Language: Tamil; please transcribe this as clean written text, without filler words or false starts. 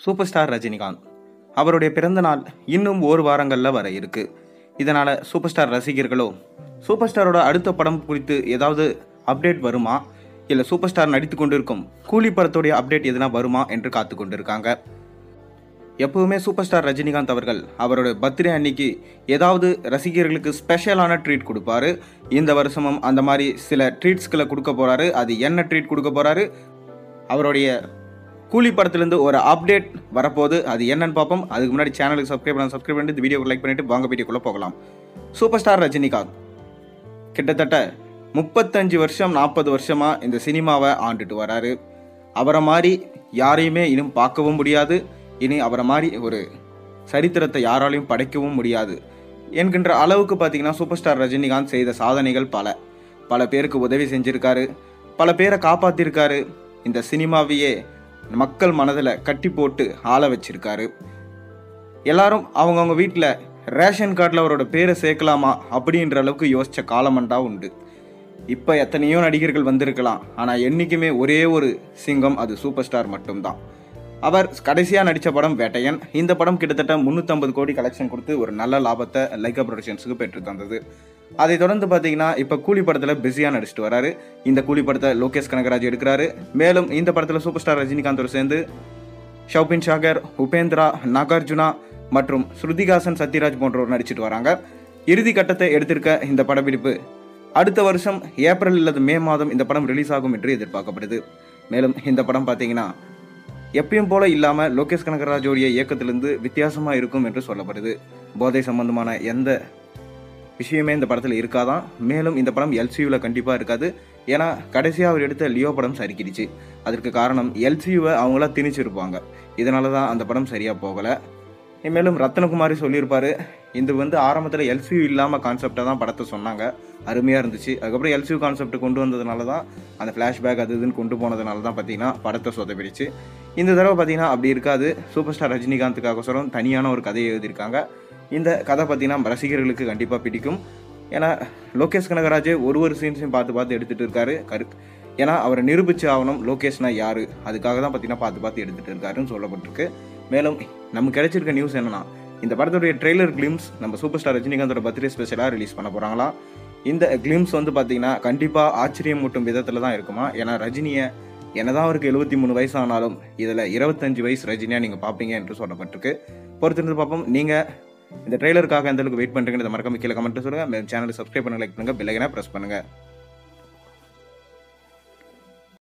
சூப்பர் ஸ்டார் ரஜினிகாந்த் அவருடைய பிறந்த நாள் இன்னும் ஒரு வாரங்களில் வர இருக்கு. இதனால் சூப்பர் ஸ்டார் ரசிகர்களோ சூப்பர் ஸ்டாரோட அடுத்த படம் குறித்து ஏதாவது அப்டேட் வருமா, இல்லை சூப்பர் ஸ்டார் நடித்து கொண்டிருக்கும் கூலி படத்துடைய அப்டேட் எதுனா வருமா என்று காத்து கொண்டிருக்காங்க. எப்பவுமே சூப்பர் ஸ்டார் ரஜினிகாந்த் அவர்கள் அவரோட பர்த்டே அன்னைக்கு ஏதாவது ரசிகர்களுக்கு ஸ்பெஷலான ட்ரீட் கொடுப்பாரு. இந்த வருஷமும் அந்த மாதிரி சில ட்ரீட்ஸ்களை கொடுக்க போறாரு. அது என்ன ட்ரீட் கொடுக்க போறாரு, அவருடைய கூலி படத்துலேருந்து ஒரு அப்டேட் வரப்போகுது. அது என்னன்னு பார்ப்போம். அதுக்கு முன்னாடி சேனலுக்கு சப்ஸ்கிரைப் பண்ணிட்டு இந்த வீடியோக்கு லைக் பண்ணிட்டு வாங்க வீடியோக்குள்ளே போகலாம். சூப்பர் ஸ்டார் ரஜினிகாந்த் கிட்டத்தட்ட 35 வருஷம் 40 வருஷமாக இந்த சினிமாவை ஆண்டுட்டு வராரு. அவரை மாதிரி யாரையுமே இன்னும் பார்க்கவும் முடியாது, இனி அவரை மாதிரி ஒரு சரித்திரத்தை யாராலையும் படைக்கவும் முடியாது என்கின்ற அளவுக்கு பார்த்தீங்கன்னா சூப்பர் ஸ்டார் ரஜினிகாந்த் செய்த சாதனைகள் பல பேருக்கு உதவி செஞ்சுருக்காரு, பல பேரை காப்பாற்றிருக்காரு. இந்த சினிமாவையே மக்கள் மனதில் கட்டி போட்டு ஆள வச்சிருக்காரு. எல்லாரும் அவங்கவுங்க வீட்டில் ரேஷன் கார்டில் அவரோட பேரை சேர்க்கலாமா அப்படின்ற அளவுக்கு யோசித்த காலமண்டா உண்டு. இப்போ எத்தனையோ நடிகர்கள் வந்திருக்கலாம், ஆனால் என்றைக்குமே ஒரே ஒரு சிங்கம், அது சூப்பர் ஸ்டார் மட்டும்தான். அவர் கடைசியாக நடித்த படம் வேட்டையன். இந்த படம் கிட்டத்தட்ட 350 கோடி கலெக்ஷன் கொடுத்து ஒரு நல்ல லாபத்தை லைகா ப்ரொடக்ஷன்ஸுக்கு பெற்று தந்தது. அதை தொடர்ந்து பார்த்தீங்கன்னா இப்போ கூலி படத்தில் பிஸியாக நடிச்சிட்டு வராரு. இந்த கூலி படத்தை லோகேஷ் கனகராஜ் எடுக்கிறாரு. மேலும் இந்த படத்தில் சூப்பர் ஸ்டார் ரஜினிகாந்தோடு சேர்ந்து ஷௌபின் ஷாகர், உபேந்திரா, நாகார்ஜுனா மற்றும் ஸ்ருதிகாசன், சத்யராஜ் போன்றோர் நடிச்சிட்டு வராங்க. இறுதி கட்டத்தை எடுத்திருக்க இந்த படப்பிடிப்பு அடுத்த வருஷம் ஏப்ரல் அல்லது மே மாதம் இந்த படம் ரிலீஸ் ஆகும் என்று எதிர்பார்க்கப்படுது. மேலும் இந்த படம் பார்த்தீங்கன்னா எப்பயும் போல இல்லாமல் லோகேஷ் கனகராஜோடைய இயக்கத்திலிருந்து வித்தியாசமாக இருக்கும் என்று சொல்லப்படுது. போதை சம்பந்தமான எந்த விஷயமே இந்த படத்தில் இருக்காதான். மேலும் இந்த படம் எல்சியூவில் கண்டிப்பாக இருக்காது. ஏன்னா கடைசியாக அவர் எடுத்த லியோ படம் சரிக்கிடுச்சு. அதற்கு காரணம் எல்சியூவை அவங்களா திணிச்சிருப்பாங்க. இதனால தான் அந்த படம் சரியாக போகலை. மேலும் ரத்னகுமாரி சொல்லியிருப்பார், இது ஆரம்பத்தில் எல்சியூ இல்லாமல் கான்செப்டாக தான் படத்தை சொன்னாங்க, அருமையாக இருந்துச்சு. அதுக்கப்புறம் எல்சியூ கான்செப்ட் கொண்டு வந்ததுனால தான் அந்த ஃப்ளாஷ்பேக் அது இதுன்னு கொண்டு போனதுனால தான் பார்த்தீங்கன்னா படத்தை சொதப்பிடுச்சு. இந்த தடவை பார்த்தீங்கன்னா அப்படி இருக்காது. சூப்பர் ஸ்டார் ரஜினிகாந்துக்காக தனியான ஒரு கதையை எழுதியிருக்காங்க. இந்த கதை பார்த்தீங்கன்னா ரசிகர்களுக்கு கண்டிப்பாக பிடிக்கும். ஏன்னா லோகேஷ் கனகராஜ் ஒரு சீன்ஸையும் பார்த்து எடுத்துகிட்டு இருக்காரு. ஏன்னா அவரை நிரூபிச்சு ஆகணும் லோகேஷ்னா யார், அதுக்காக தான் பார்த்தீங்கன்னா பார்த்து எடுத்துகிட்டு இருக்காருன்னு சொல்லப்பட்டிருக்கு. மேலும் நமக்கு கிடைச்சிருக்க நியூஸ் என்னன்னா, இந்த படத்துடைய ட்ரெய்லர் கிளிம்ஸ் நம்ம சூப்பர் ஸ்டார் ரஜினிகாந்தோட பர்த்டே ஸ்பெஷலாக ரிலீஸ் பண்ண போகிறாங்களாம். இந்த கிளிம்ஸ் பார்த்தீங்கன்னா கண்டிப்பாக ஆச்சரியம் மூட்டும் விதத்தில் தான் இருக்குமா. ஏன்னா ரஜினியை என்னதான் அவருக்கு 73 வயசு ஆனாலும் இதில் 25 வயசு ரஜினியாக நீங்கள் பார்ப்பீங்க என்று சொல்லப்பட்டிருக்கு. பொறுத்திருந்து பார்ப்போம். நீங்கள் இந்த ட்ரெய்லருக்காக எந்த அளவுக்கு வெயிட் பண்ணுறீங்கன்னு மறக்காம கீழே கமெண்ட்டு சொல்லுங்கள். சேனலுக்கு சப்ஸ்கிரைப் பண்ணுங்க, லைக் பண்ணுங்கள், பெல் ஐகானை ப்ரெஸ் பண்ணுங்கள்.